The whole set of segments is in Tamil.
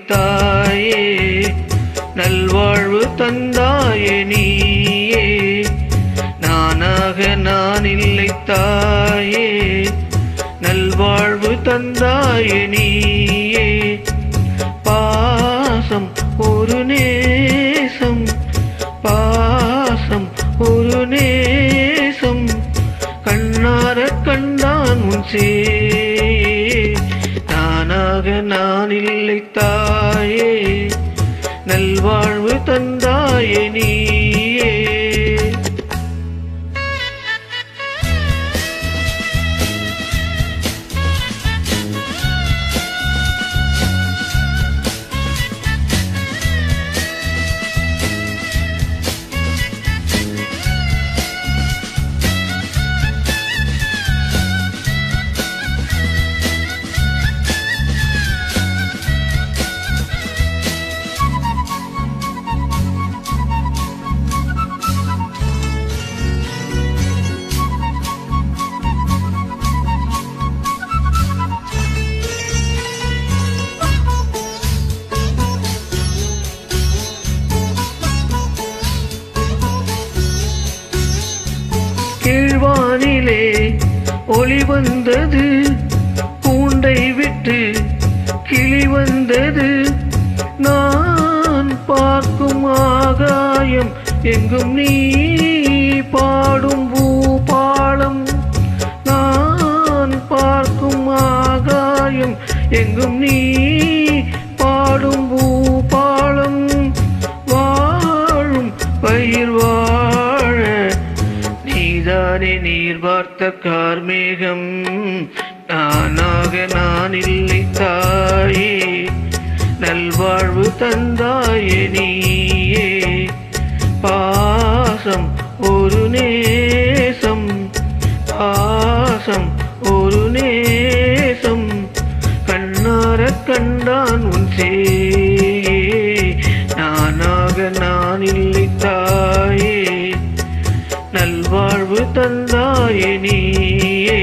தாயே, நல்வாழ்வு தந்தாயே நீயே. நானாக நான் இல்லை தாயே, நல்வாழ்வு தந்தாயே நீயே. பாசம் ஒரு நேசம், பாசம் ஒரு நேசம், கண்ணார கண்டான் உன் சே. நானாக நான் இல்லை தாயே, நல்வாழ்வு தந்தாயே நீயே. கீழ்வானிலே ஒளி வந்தது, பூண்டை விட்டு கிளி வந்தது. நான் பார்க்கும் ஆகாயம் எங்கும் நீ பாடும் பூபாலம். நான் பார்க்கும் ஆகாயம் எங்கும் நீ பாடும் பூபாலம். வாழும் பயிர் வாழ நீதானே நீர் பார்த்த கார்மேகம். நானாக நான் இல்லை தாயே, நல்வாழ்வு தந்தாயே நீயே. பாசம் ஒரு நேசம், பாசம் ஒரு நேசம், கண்ணார கண்டான் உன் சே. நானாக நான் இல்லை தாயே, நல்வாழ்வு தந்தாயே நீயே.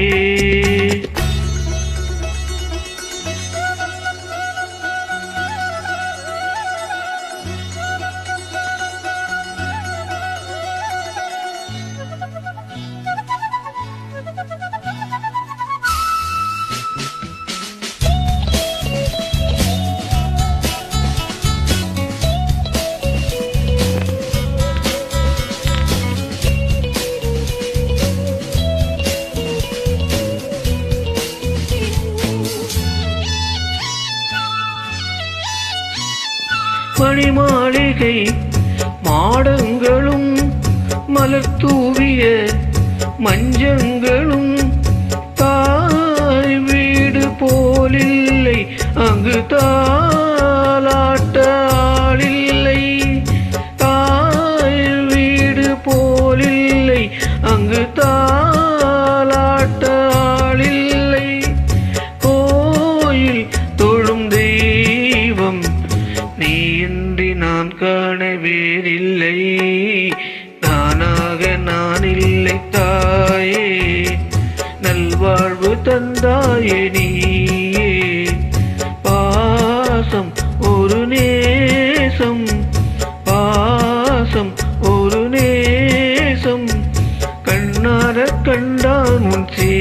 மணிமாளிகை மாடங்களும் மலர் தூவிய மஞ்சங்களும், தாய் வீடு போலில்லை அங்கு தாலாட்ட ஆளில்லை. தாய் வீடு போலில்லை அங்கு தாலாட்ட ஆளில்லை. கோயில் தொழும் தெய்வம் நீ இன்றி நான் காண வேறில்லை. நானாக நான் இல்லை தாயே, நல்வாழ்வு தந்தாயே நீயே. பாசம் ஒரு நேசம், பாசம் ஒரு நேசம், கண்ணார கண்டான் உன் சே.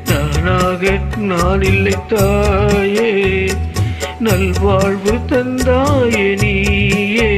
நானாக நான் இல்லை தாயே, நல்வாழ்வு தந்தாயே நீயே.